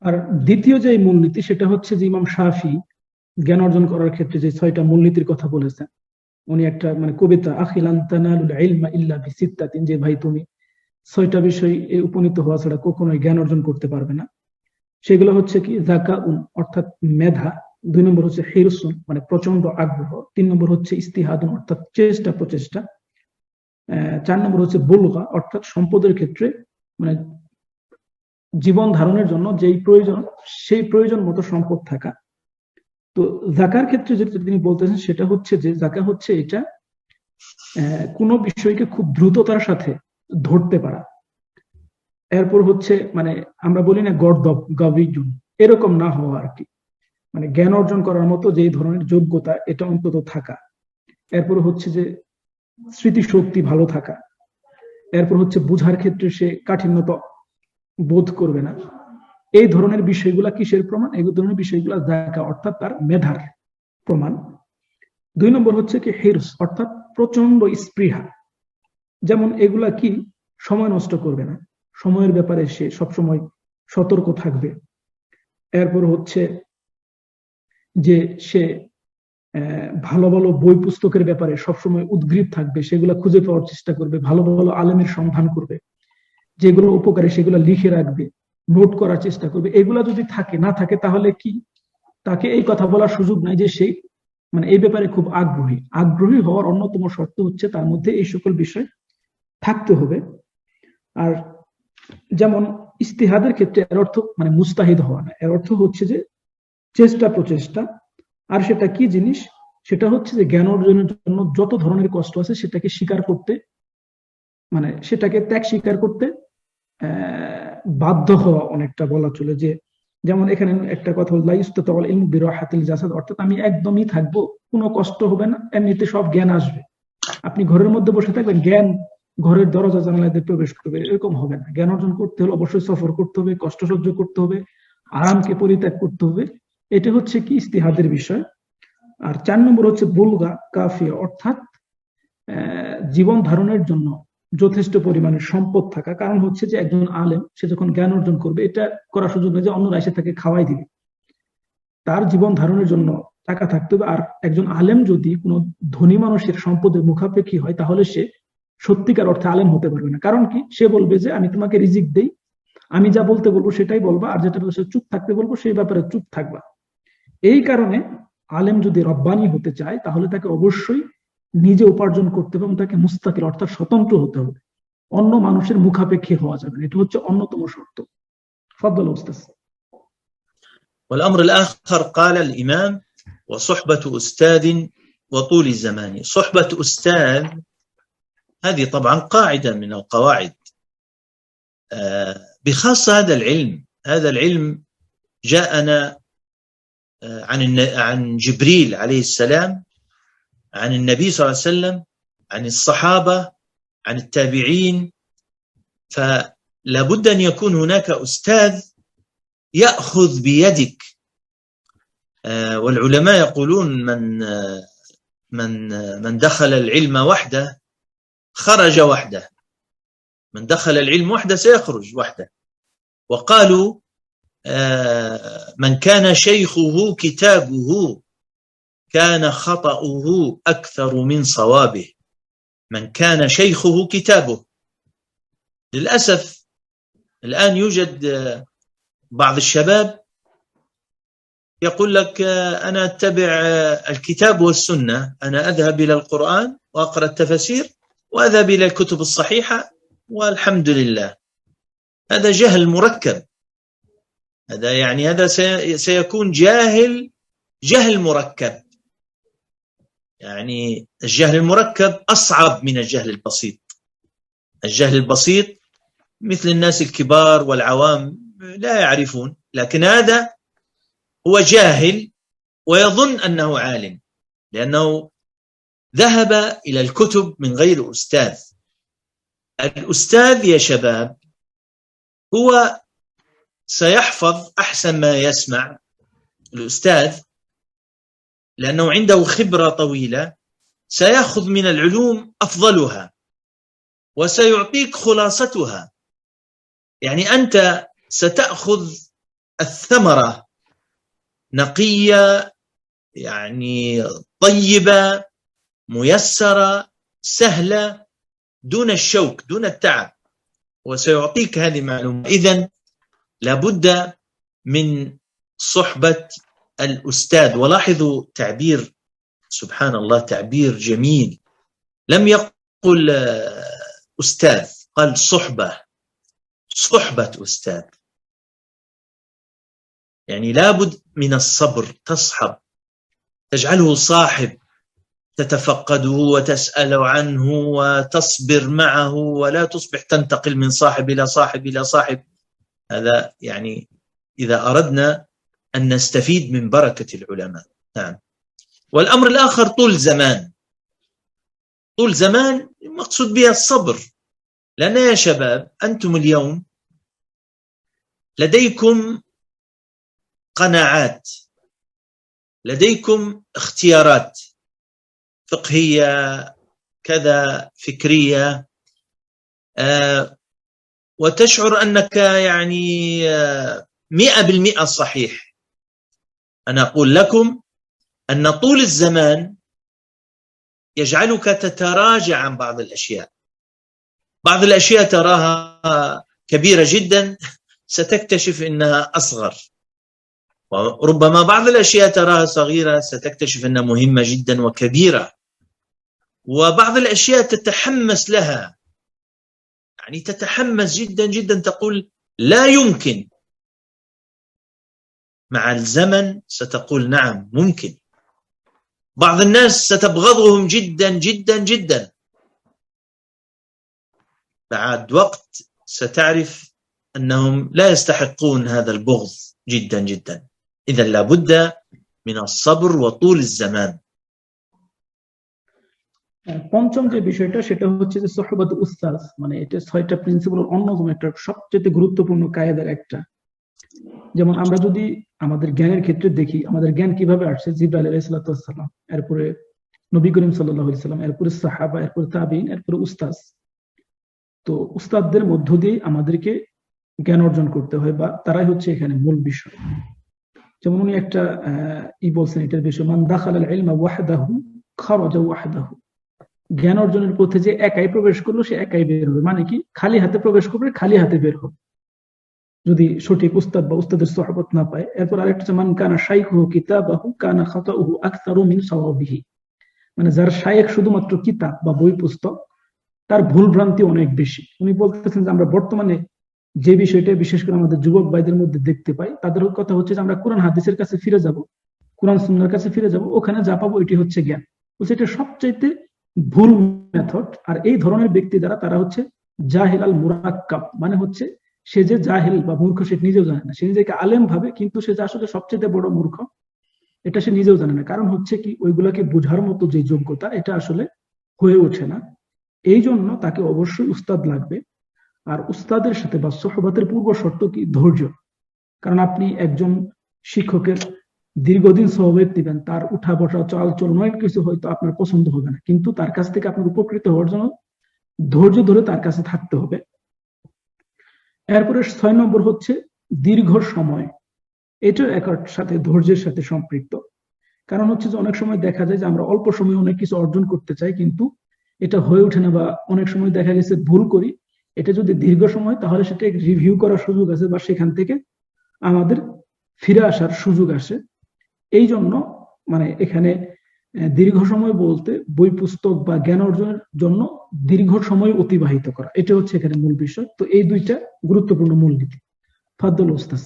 আর দ্বিতীয় যে মূলনীতি সেটা হচ্ছে যে ইমাম শাফি জ্ঞান অর্জন করার ক্ষেত্রে যে 6টা মূলনীতির কথা বলেছেন। উনি একটা মানে কবিতা, আখিলান তানালুল ইলমা ইল্লা বিসিত্তাতিন, যে ভাই তুমি 6টা বিষয় উপনীত হওয়া ছাড়া কখনোই জ্ঞান অর্জন করতে পারবে না। সেগুলো হচ্ছে কি, যাকাউন অর্থাৎ মেধা, 2 নম্বর হচ্ছে হিরসুন মানে প্রচন্ড আগ্রহ, 3 নম্বর হচ্ছে ইস্তিহাদুন অর্থাৎ চেষ্টা প্রচেষ্টা, 4 নম্বর হচ্ছে বুলগা অর্থাৎ সম্পদের ক্ষেত্রে মানে জীবন ধারণের জন্য যেই প্রয়োজন সেই প্রয়োজন মতো সম্পদ থাকা। তো জাকার ক্ষেত্রে যেটা তিনি বলতেছেন সেটা হচ্ছে যে জাকা হচ্ছে এটা কোনো বিষয়কে খুব দ্রুততার সাথে ধরতে পারা। এরপর হচ্ছে মানে আমরা বলি না গর্দব গাভিজুন, এরকম না হওয়া আর কি, মানে জ্ঞান অর্জন করার মতো যেই ধরনের যোগ্যতা এটা অন্তত থাকা। এরপর হচ্ছে যে স্মৃতিশক্তি ভালো থাকা। এরপর হচ্ছে বুঝার ক্ষেত্রে সে কাঠিন্যতা বোধ করবে না। এই ধরনের বিষয়গুলা কিসের প্রমাণ? এই ধরনের বিষয়গুলা জাকা অর্থাৎ তার মেধার প্রমাণ। 2 নম্বর হচ্ছে কি হিরস অর্থাৎ প্রচন্ড স্পৃহা, যেমন এগুলা কি, সময় নষ্ট করবে না, সময়ের ব্যাপারে সে সবসময় সতর্ক থাকবে। এরপর হচ্ছে যে সে ভালো ভালো বই পুস্তকের ব্যাপারে সবসময় উদ্গ্রীব থাকবে, সেগুলো খুঁজে পাওয়ার চেষ্টা করবে, ভালো ভালো আলেমের সন্ধান করবে, যেগুলো উপকারী সেগুলো লিখে রাখবে, নোট করার চেষ্টা করবে। এগুলা যদি থাকে না থাকে তাহলে কি তাকে এই কথা বলার সুযোগ নাই যে সে মানে এই ব্যাপারে খুব আগ্রহী। আগ্রহী হওয়ার অন্যতম শর্ত হচ্ছে তার মধ্যে এই সকল বিষয় থাকতে হবে। আর যেমন ইস্তিহাদের ক্ষেত্রে এর অর্থ মানে মুস্তাহিদ হওয়া না, এর অর্থ হচ্ছে যে চেষ্টা প্রচেষ্টা। আর সেটা কি জিনিস? সেটা হচ্ছে যে জ্ঞান অর্জনের জন্য যত ধরনের কষ্ট আছে সেটাকে স্বীকার করতে, মানে সেটাকে ত্যাগ স্বীকার করতে বাধ্য হওয়া অনেকটা বলা চলে। যে যেমন এখানে একটা কথা হল লাইস্তাতাল ইলমু বিরাহাতিল জাসাদ, অর্থাৎ আমি একদমই থাকবো, কোনো কষ্ট হবে না, এমনিতে সব জ্ঞান আসবে। আপনি ঘরের মধ্যে বসে থাকবেন, জ্ঞান ঘরের দরজা জানালাতে প্রবেশ করবে, এরকম হবে না। জ্ঞান অর্জন করতে হলে অবশ্যই সফর করতে হবে, কষ্ট সহ্য করতে হবে, আরামকে পরিত্যাগ করতে হবে। এটা হচ্ছে কি ইস্তিহাদের বিষয়। আর 4 নম্বর হচ্ছে বুলগা কাফিয়া অর্থাৎ জীবন ধারণের জন্য যথেষ্ট পরিমাণের সম্পদ থাকা। কারণ হচ্ছে যে একজন আলেম সে যখন জ্ঞান অর্জন করবে এটা করার সুযোগ নেই যে অন্যরা এসে তাকে খাওয়াই দিবে, তার জীবন ধারণের জন্য টাকা থাকতে হবে। আর একজন আলেম যদি কোনো ধনী মানুষের সম্পদের মুখাপেক্ষী হয় তাহলে সে সত্যিকার অর্থে আলেম হতে পারবে না। কারণ কি, সে বলবে যে আমি তোমাকে রিজিক দেই, আমি যা বলতে বলবো সেটাই বলবা, আর যেটা চুপ থাকতে বলবো সেই ব্যাপারে চুপ থাকবা। এই কারণে আলেম যদি রব্বানি হতে চায় তাহলে তাকে অবশ্যই নিজে উপার্জন করতে হবে এবং তাকে মুস্তাকিল অর্থাৎ স্বতন্ত্র হতে হবে, অন্য মানুষের মুখাপেক্ষী হওয়া যাবে না। এটা হচ্ছে অন্যতম শর্ত। ফদ্দল উস্তাদ। والأمر الآخر قال الإمام وصحبة أستاذ وطول الزمان. صحبة أستاذ هذه طبعا قاعدة من القواعد، بخاصة هذا العلم جاءنا عن جبريل عليه السلام، عن النبي صلى الله عليه وسلم، عن الصحابة، عن التابعين. فلا بد أن يكون هناك أستاذ يأخذ بيدك. والعلماء يقولون من دخل العلم وحده خرج وحده، من دخل العلم وحده سيخرج وحده. وقالوا من كان شيخه كتابه كان خطأه أكثر من صوابه. من كان شيخه كتابه. للأسف الآن يوجد بعض الشباب يقول لك أنا أتبع الكتاب والسنة، أنا أذهب إلى القرآن وأقرأ التفاسير وأذهب إلى الكتب الصحيحة والحمد لله. هذا جهل مركب، هذا يعني هذا سيكون جهل مركب. يعني الجهل المركب أصعب من الجهل البسيط. الجهل البسيط مثل الناس الكبار والعوام لا يعرفون، لكن هذا هو جاهل ويظن أنه عالم لأنه ذهب إلى الكتب من غير أستاذ. الأستاذ يا شباب هو سيحفظ أحسن ما يسمع، الأستاذ لأنه عنده خبرة طويلة سيأخذ من العلوم أفضلها وسيعطيك خلاصتها. يعني أنت ستأخذ الثمرة نقية، يعني طيبة ميسرة سهلة دون الشوك دون التعب، وسيعطيك هذه المعلومة. إذن لابد من صحبة الأستاذ. ولاحظوا تعبير، سبحان الله، تعبير جميل، لم يقل أستاذ، قال صحبة أستاذ. يعني لابد من الصبر، تصحب، تجعله صاحب، تتفقده وتسأل عنه وتصبر معه، ولا تصبح تنتقل من صاحب إلى صاحب إلى صاحب. هذا يعني إذا أردنا أن نستفيد من بركة العلماء. نعم. والأمر الآخر طول زمان. طول زمان مقصود بها الصبر، لأن يا شباب أنتم اليوم لديكم قناعات، لديكم اختيارات فقهية كذا فكرية، وتشعر أنك يعني 100% صحيح. أنا أقول لكم أن طول الزمان يجعلك تتراجع عن بعض الأشياء. بعض الأشياء تراها كبيرة جدا، ستكتشف أنها أصغر، وربما بعض الأشياء تراها صغيرة، ستكتشف أنها مهمة جدا وكبيرة. وبعض الأشياء تتحمس لها، يعني تتحمس جدا جدا، تقول لا يمكن. مع الزمن ستقول نعم ممكن. بعض الناس ستبغضهم جدا جدا جدا، بعد وقت ستعرف أنهم لا يستحقون هذا البغض جدا جدا. إذا لابد من الصبر وطول الزمان. পঞ্চম যে বিষয়টা সেটা হচ্ছে যে সোহবত উস্তাদ, মানে এটা 6টা প্রিন্সিপালের অন্যতম একটা সবচেয়ে গুরুত্বপূর্ণ কায়েদার একটা। যেমন আমরা যদি আমাদের জ্ঞানের ক্ষেত্রে দেখি, আমাদের জ্ঞান কিভাবে আসছে, জিবরাইল আলাইহিস সালাম, এরপরে নবী করিম সাল্লাল্লাহু আলাইহি সাল্লাম, এরপরে সাহাবা, এরপরে তাবিঈন, এরপরে উস্তাদ। তো উস্তাদদের মধ্য দিয়ে আমাদেরকে জ্ঞান অর্জন করতে হয়, বা তারাই হচ্ছে এখানে মূল বিষয়। যেমন উনি একটা বলছেন এটার বিষয়, মান দাখালাল ইলমা ওয়াহদাহু খারাজা ওয়াহদাহু। জ্ঞান অর্জনের পথে যে একাই প্রবেশ করলো সে একাই বের হবে। মানে কি, খালি হাতে প্রবেশ করবে, খালি হাতে বের হবে, যদি সঠিক উস্তাদ বা উস্তাদের সোহবত না পায়। এরপর আরেকটা, মান কানা শাইখুহু কিতাবাহু কানা খাতাউহু আকসারু মিন সাওয়াবিহি। মানে যার শাইখ শুধুমাত্র কিতাব বা বই পুস্তক, তার ভুল ভ্রান্তি অনেক বেশি। উনি বলতেছেন যে আমরা বর্তমানে যে বিষয়টা বিশেষ করে আমাদের যুবক ভাইদের মধ্যে দেখতে পাই, তাদের কথা হচ্ছে যে আমরা কোরআন হাদিসের কাছে ফিরে যাব, কোরআন সুন্নাহর কাছে ফিরে যাব, ওখানে যা পাবো এটি হচ্ছে জ্ঞান। বলছে এটা সবচাইতে ভুল মেথড। আর এই ধরনের ব্যক্তি যারা, তারা হচ্ছে জাহিল আল মুরাক্কাব, মানে হচ্ছে সে যে জাহিল বা মূর্খ সে নিজেও জানে না। সে নিজেকে আলেম ভাবে, কিন্তু সে যে আসলে সবচেয়ে বড় মূর্খ এটা সে নিজেও জানে না। কারণ হচ্ছে কি, ওইগুলাকে বোঝার মতো যে যোগ্যতা এটা আসলে হয়ে ওঠে না। এই জন্য তাকে অবশ্যই উস্তাদ লাগবে। আর উস্তাদের সাথে বা সোহবতের পূর্ব শর্ত কি, ধৈর্য। কারণ আপনি একজন শিক্ষকের দীর্ঘদিন সোহবত দিবেন, তার উঠা বসা চাল চল অনেক কিছু হয়তো আপনার পছন্দ হবে না, কিন্তু তার কাছ থেকে আপনার উপকৃত হওয়ার জন্য ধৈর্য ধরে তার কাছে থাকতে হবে। এরপরে 6 নম্বর হচ্ছে দীর্ঘ সময়। এটা একার সাথে ধৈর্যের সাথে সম্পৃক্ত। কারণ হচ্ছে যে অনেক সময় দেখা যায় যে আমরা অল্প সময়ে অনেক কিছু অর্জন করতে চাই, কিন্তু এটা হয়ে ওঠে না, বা অনেক সময় দেখা গেছে ভুল করি। এটা যদি দীর্ঘ সময়, তাহলে সেটা রিভিউ করার সুযোগ আছে, বা সেখান থেকে আমাদের ফিরে আসার সুযোগ আসে। এই জন্য মানে এখানে দীর্ঘ সময় বলতে বই পুস্তক বা জ্ঞান অর্জনের জন্য দীর্ঘ সময় অতিবাহিত করা, এটা হচ্ছে এখানে মূল বিষয়। তো এই দুইটা গুরুত্বপূর্ণ মূলনীতি। ফাদ্দল উস্তাদ।